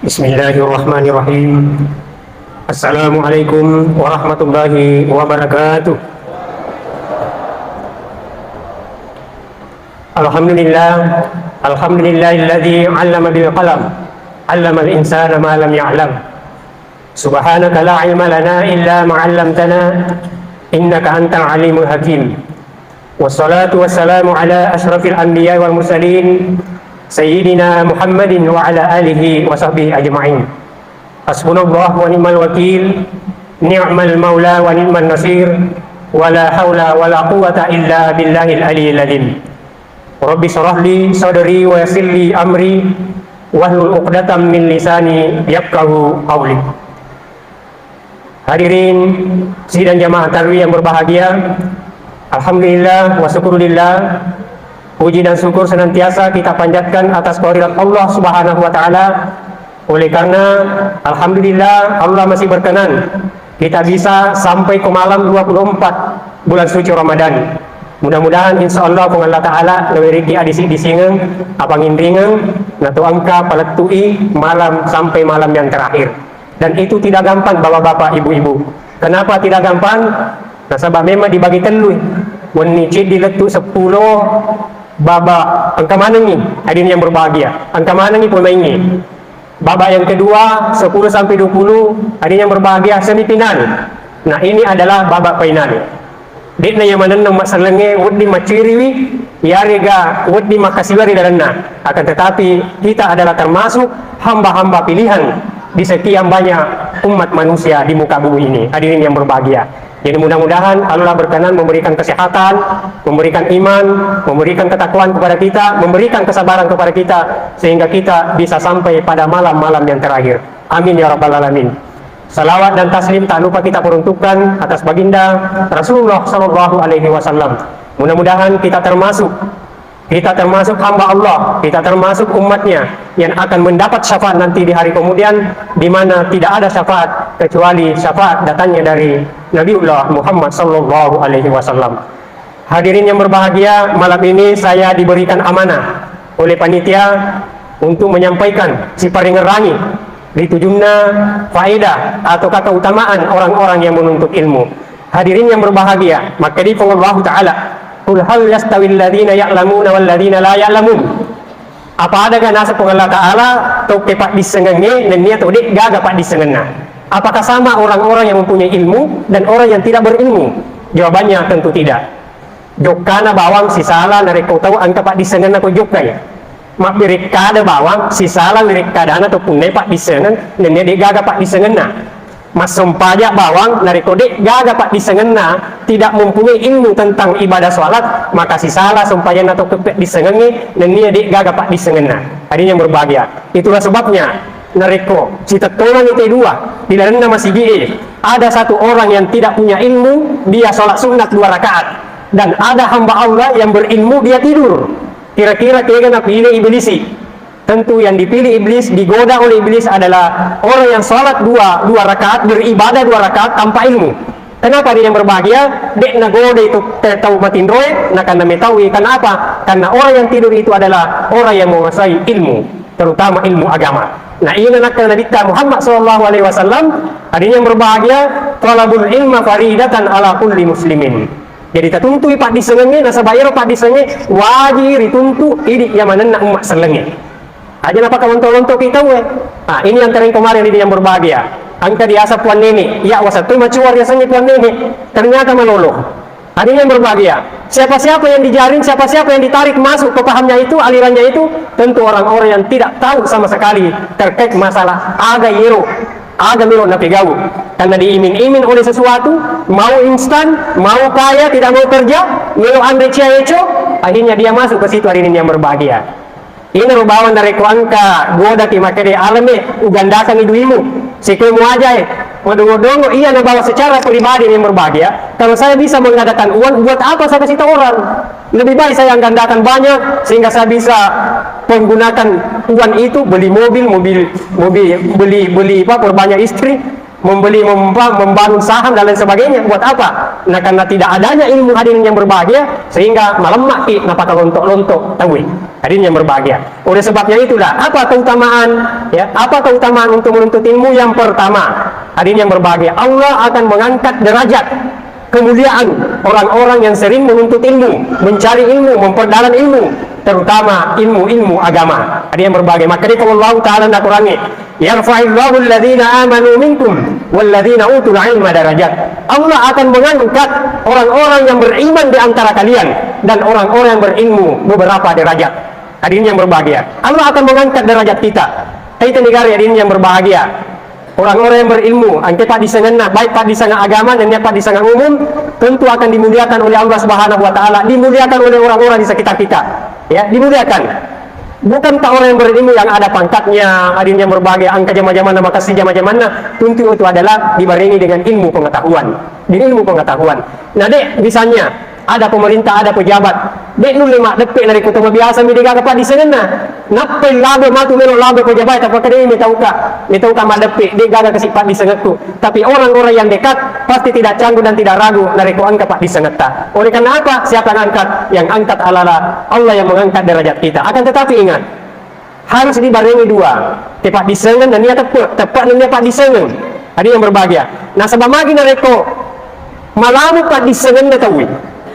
Bismillahirrahmanirrahim. Assalamualaikum warahmatullahi wabarakatuh. Alhamdulillah, alhamdulillahilladzi 'allama bil qalam, 'allamal insana ma lam ya'lam. Subhanaka la 'ilma lana illa ma 'allamtana, innaka antal alimul hakim. Wassalatu wassalamu ala asyrafil anbiya wal mursalin Sayyidina Muhammadin wa ala alihi wa sahbihi ajma'in. Hasbunallah wa ni'mal wakil, ni'mal maula wa ni'mal nasir, wa la hawla wa la quwwata illa billahil aliyyil azim. Rabbi shrah li sadri wa yassir li amri wahlul 'uqdatam min lisani yafqahu qawli. Hadirin sidang jamaah tarwiyah yang berbahagia, alhamdulillah wa syukurillah. Puji dan syukur senantiasa kita panjatkan atas kehadirat Allah Subhanahu wa taala. Oleh karena alhamdulillah Allah masih berkenan kita bisa sampai ke malam 24 bulan suci Ramadan. Mudah-mudahan insyaallah kung Allah taala lewiriki adisi disingeng apangindringeng natu angka paletui malam sampai malam yang terakhir. Dan itu tidak gampang bapak-bapak, ibu-ibu. Kenapa tidak gampang? Nasabah memang dibagi telu. Wenicid diletu 10 baba angka mana nih hadirin yang berbahagia, angka mana nih pemain ini baba yang kedua 10 sampai 20 hadirin yang berbahagia semifinal. Nah ini adalah babak final. Dekna yang mana nama selenge wudi maciriwi yarega wudi makasiwari darana. Akan tetapi kita adalah termasuk hamba-hamba pilihan di sekian banyak umat manusia di muka bumi ini, hadirin yang berbahagia. Jadi mudah-mudahan Allah berkenan memberikan kesehatan, memberikan iman, memberikan ketakwaan kepada kita, memberikan kesabaran kepada kita, sehingga kita bisa sampai pada malam-malam yang terakhir. Amin ya rabbal alamin. Salawat dan taslim tak lupa kita peruntukkan atas baginda Rasulullah Shallallahu Alaihi Wasallam. Mudah-mudahan kita termasuk hamba Allah, kita termasuk umatnya yang akan mendapat syafaat nanti di hari kemudian, di mana tidak ada syafaat kecuali syafaat datangnya dari Nabiullah Muhammad Sallallahu Alaihi Wasallam. Hadirin yang berbahagia, malam ini saya diberikan amanah oleh panitia untuk menyampaikan si paringerangi ditujumna faedah atau keutamaan orang-orang yang menuntut ilmu. Hadirin yang berbahagia, maka di Allah Ta'ala, qul hal yastawil ladzina ya'lamuna wal ladzina la ya'lamun. Apa ada kan asa Allah Ta'ala to kepak disengenge dan dia to dik gaga pak disengena. Apakah sama orang-orang yang mempunyai ilmu dan orang yang tidak berilmu? Jawabannya tentu tidak. Jokana bawang si salah narek kau tahu angka pak disengena ko jokai. Mak birik kada bawang si salah birik kadana to punai pak disengen dan dia dik gaga pak disengena. Mas sempajak bawang dari kode gaga pak disengena tidak mempunyai ilmu tentang ibadah sholat, maka si salah sumpahnya atau kepek disengengi dan dia gaga pak disengena. Hadirin yang berbahagia, itulah sebabnya nareko cita tolong itu dua di dalam nama CGE ada satu orang yang tidak punya ilmu, dia sholat sunat 2 rakaat, dan ada hamba Allah yang berilmu dia tidur. Kira-kira kena pilih iblisi. Tentu yang dipilih iblis, digoda oleh iblis adalah orang yang sholat dua rakaat, beribadah 2 rakaat tanpa ilmu. Kenapa dia yang berbahagia? Dek nagoda itu tahu matindroy, nak kena metawi. Kenapa? Karena orang yang tidur itu adalah orang yang menguasai ilmu, terutama ilmu agama. Nah ini nak kena dikta Muhammad Sallallahu Alaihi Wasallam. Hadirin yang berbahagia, talabul ilma faridatan ala kulli muslimin. Jadi tertuntui pak disengenge, nasabayar pak disengenge, wajib dituntu ini yang mana nak umat selenge. Aja apa kawan-kawan kita we. Nah, ini antara yang kemarin ini yang berbahagia. Angka diasa puan nenek. Ya wasatu macuar biasanya puan nenek. Ternyata meloloh. Ada yang berbahagia. Siapa-siapa yang dijaring, siapa-siapa yang ditarik masuk ke pahamnya itu, alirannya itu, tentu orang-orang yang tidak tahu sama sekali terkait masalah aga yero, aga miro napi gawu. Karena diimin-imin oleh sesuatu, mau instan, mau kaya, tidak mau kerja, milo andre ciaeco, akhirnya dia masuk ke situ. Hari ini yang berbahagia. Ini rubawan dari kuangka goda ki makede alame ugandakan ibu-ibu sikemu aja waduh iya nabawa secara pribadi yang berbahagia. Kalau saya bisa mengadakan uang, buat apa saya kasih tahu orang? Lebih baik saya gandakan banyak sehingga saya bisa menggunakan uang itu beli mobil beli apa, perbanyak istri, membangun saham dan lain sebagainya. Buat apa? Nah karena tidak adanya ilmu hadirin yang berbahagia, sehingga malam maki napaka lontok-lontok tahu. Hadirin yang berbahagia. Oleh sebabnya itulah, apa keutamaan? Ya, apa keutamaan untuk menuntut ilmu? Yang pertama, hadirin yang berbahagia, Allah akan mengangkat derajat kemuliaan orang-orang yang sering menuntut ilmu, mencari ilmu, memperdalam ilmu, terutama ilmu-ilmu agama. Hadirin yang berbahagia. Maka Allah Ta'ala nak kurangi, yarfa'illahu alladhina amanu minkum walladhina utul ilma darajat. Allah akan mengangkat orang-orang yang beriman di antara kalian dan orang-orang yang berilmu beberapa derajat. Hadirin yang berbahagia, Allah akan mengangkat derajat kita. Kita negara hadirin yang berbahagia, orang-orang yang berilmu, angke pak disengena, baik pak disengena agama dan pak disengena umum, tentu akan dimuliakan oleh Allah Subhanahu Wa Taala, dimuliakan oleh orang-orang di sekitar kita, ya, dimuliakan. Bukan tak orang yang berilmu yang ada pangkatnya, hadirin yang berbahagia, angka jama-jama nama kasih jama-jama, tentu itu adalah dibarengi dengan ilmu pengetahuan, di ilmu pengetahuan. Nah dek, misalnya ada pemerintah, ada pejabat, dek nu lima depek dari kutuma biasa midiga kapan di sana, napai labe matu melo labe pejabat apa kadang ini tahu ka madepek dek gaga kesipat di sengetu. Tapi orang-orang yang dekat pasti tidak canggung dan tidak ragu dari ku angkat di sengeta. Oleh karena apa? Siapa yang angkat? Yang angkat adalah Allah yang mengangkat derajat kita. Akan tetapi ingat, harus dibarengi dua, tepat di sengen dan niat tepat dan tepat di sengen. Ada yang berbahagia. Nah sebab lagi nareko malamu pak di sengen tahu.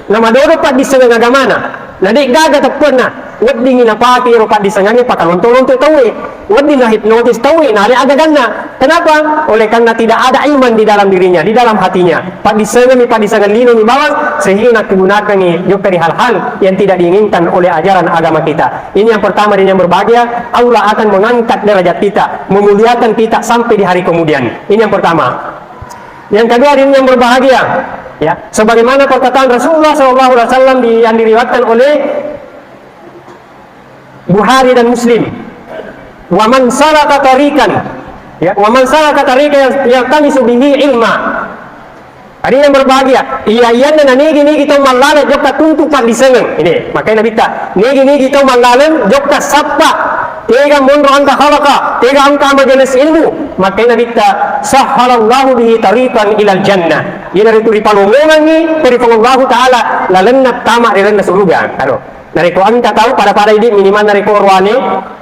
Nama dodo pak di sengen agama na. Nadi gaga tepen na. Wad dingin na pati ro pak di sengen ni pakalonto-lonto tahu. Wad na hipnotis tahu. Nah ada agak kenapa? Oleh karena tidak ada iman di dalam dirinya, di dalam hatinya. Pak di sengen lino ni bawah sehingga digunakan ni juga dari hal-hal yang tidak diinginkan oleh ajaran agama kita. Ini yang pertama dan yang berbahagia, Allah akan mengangkat derajat kita, memuliakan kita sampai di hari kemudian. Ini yang pertama. Yang kedua ini yang berbahagia, ya, sebagaimana perkataan Rasulullah SAW yang diriwayatkan oleh Bukhari dan Muslim, wa man salaka tariqan, ya, wa man salaka tariqan yaltamisu bihi ilma. Ada yang berbahagia, iya dan nigi kita malalan jokka tuntupan di seneng. Ini makanya Nabi ta nigi kita malalan jokka sappa tega munro anta khalaqa tega angka majelis ilmu. Makanya Nabi ta sahhalallahu bihi tariqan ilal jannah. Ini dari turi palungan ni dari Allah Taala lalenna tama direnna surga. Aduh. Dari ko anta tahu pada ini minimal dari ko orwane,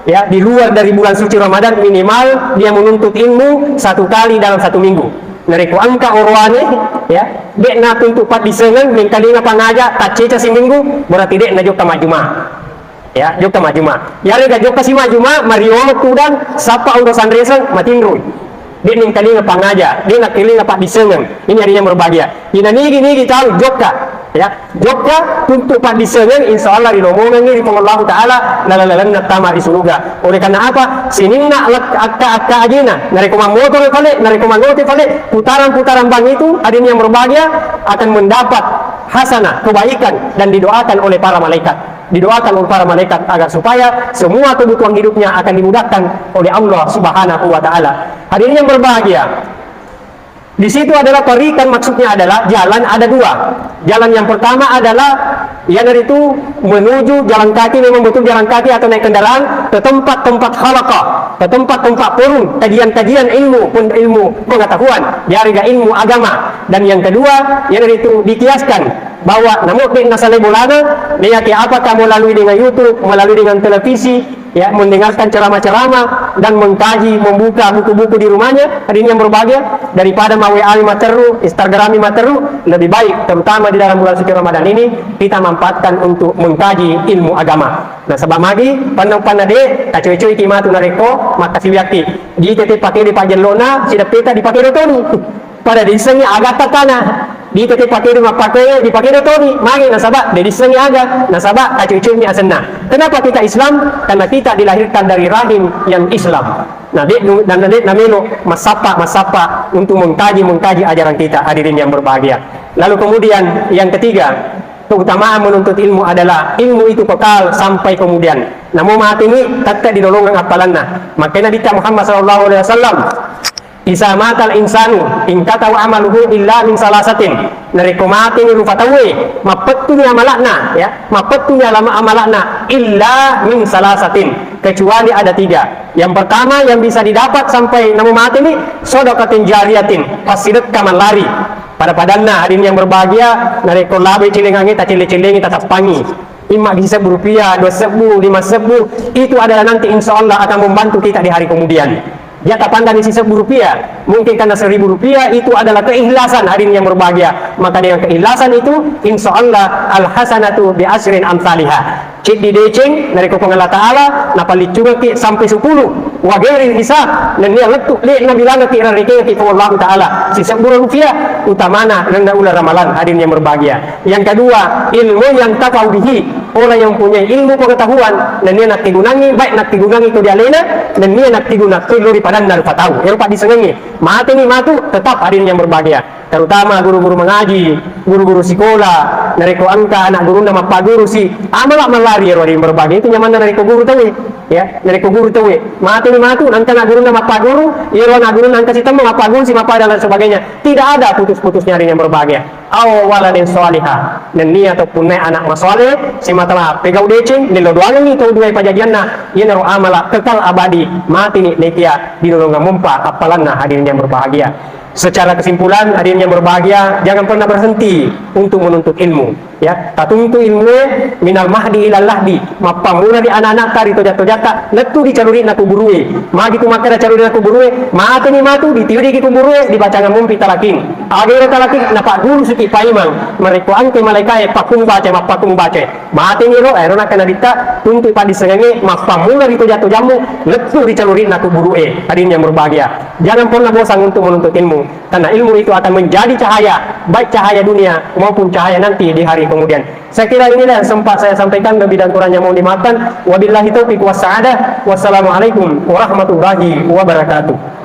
ya, di luar dari bulan suci Ramadan minimal dia menuntut ilmu 1 kali dalam 1 minggu. Dari ko angka orwane, ya, dek na tuntuk pat di seneng mingkali na pangaja taceca si minggu berarti dek na jokka majuma. Ya, jokka majuma. Ya rega jokka si majuma Mario tudan sapa urusan resen matingru. Dek mingkali na pangaja, dek na kili na pat di seneng. Ini hari yang berbahagia. Ina nigi tahu jokka. Ya, jokka tuntuk pak di seneng insyaallah dinomongan ni di Allah Taala lalalan tama di surga. Oleh karena apa? Sinina akka ajina nari komang motor pale, nari komang ngote pale, putaran-putaran bang itu adanya yang berbahagia akan mendapat hasanah, kebaikan dan didoakan oleh para malaikat. Didoakan oleh para malaikat agar supaya semua kebutuhan hidupnya akan dimudahkan oleh Allah Subhanahu wa taala. Hadirin yang berbahagia, di situ adalah tarikan, maksudnya adalah jalan ada dua. Jalan yang pertama adalah yang dari itu menuju jalan kaki, memang betul jalan kaki atau naik kendaraan ke tempat-tempat halaqah, ke tempat-tempat forum kajian-kajian ilmu pengetahuan, dari ilmu agama. Dan yang kedua yang dari itu dikiaskan bahwa namun nasalai bolana meyaki apakah melalui dengan YouTube, melalui dengan televisi, ya, mendengarkan ceramah-ceramah dan mengkaji, membuka buku-buku di rumahnya. Hadirin yang berbahagia, daripada WA materu, Instagram materu, lebih baik terutama di dalam bulan suci Ramadan ini kita manfaatkan untuk mengkaji ilmu agama. Nah sebab lagi pandang-pandang de kacuy-cuy kimatu nareko maka siwiaki di tete pakai di pajelona sida peta dipakai dotoni pada disengi agak tanah di tete pakai rumah pakai dipakai dotoni magi nasabak de disengi agak nasabak kacuy-cuy ni asenna. Kenapa kita Islam? Karena kita dilahirkan dari rahim yang Islam. Nah, dan namelo masapa untuk mengkaji ajaran kita, hadirin yang berbahagia. Lalu kemudian yang ketiga, keutamaan menuntut ilmu adalah ilmu itu kekal sampai kemudian. Namun mati ini tetap didolongkan apalanna. Makanya Nabi Muhammad SAW, isa matal insanu in kataw amaluhu illa min salasatin. Nariko mati ni rufatawe mapettu ni amalakna, ya, mapettu ni amalakna illa min salasatin, kecuali ada 3. Yang pertama yang bisa didapat sampai namu mati ni sedekatin jariyatin, pasidet kaman lari pada padanna. Hadirin yang berbahagia, nariko labe cilengangi ta cile-cilengi ta taspangi. Ima bisa rupiah, 2 sebu, 5 sebu, itu adalah nanti insya Allah akan membantu kita di hari kemudian. Dia tak pandang isi 1000 rupiah, mungkin karena 1000 rupiah itu adalah keikhlasan hari ini yang berbahagia. Maka dengan keikhlasan itu, insya Allah al-hasanatu bi asrin amsalihah. Cik di deceng dari kupang Allah Ta'ala, napali juga ki sampai 10 wageri hisab, dan dia letuk lihat nabilan ki rarike ki Allah Ta'ala si 10 rupiah utamana rendah ulah ramalan hari ini yang berbahagia. Yang kedua, ilmu yang takau bihi, orang yang punya ilmu pengetahuan dan dia nak digunangi, baik nak digunangi itu dia lena, dan dia nak digunakan lori padan dan tahu yang pak disengengi mati ni matu tetap hari ini yang berbahagia. Terutama guru-guru mengaji, guru-guru sekolah, dari ko angka anak guru nama pak guru si amalak melari hari yang berbahagia itu nyaman dari ko guru tahu ya, dari ko guru tahu mati ni matu nanti anak guru nama pak guru iro anak guru nanti si temu pak guru si mapa dan sebagainya, tidak ada putus-putusnya hari yang berbahagia. Waladin salihah, dan ni ataupun anak masoleh si matalah pegau decing nilo doang ni tau dua pajagianna ia naro amala kekal abadi mati ni nekia di nolonga mumpa apalanna hadirin yang berbahagia. Secara kesimpulan, hadirin yang berbahagia, jangan pernah berhenti untuk menuntut ilmu. Ya, tatuntu ilmu minal mahdi ilal lahdi, mapamula di anak-anak tari tojat-tojata, letu dicaluri naku burue, magi tu makara caluri naku burue, mati ni matu ditiuri ki burue dibaca ngamumpi talakin. Agira talakin napak guru suki paimang, mereka angke malaikai pakung baca, mati ni ro nak kena dita tuntu padi sengenge, mapamula di tojat-tojamu, letu dicaluri naku burue. Hadirin yang berbahagia, jangan pernah bosan untuk menuntut ilmu, karena ilmu itu akan menjadi cahaya, baik cahaya dunia maupun cahaya nanti di hari kemudian. Saya kira inilah yang sempat saya sampaikan, lebih dan kurangnya mohon dimaafkan. Wabillahi taufiq was sa'adah. Wassalamualaikum warahmatullahi wabarakatuh.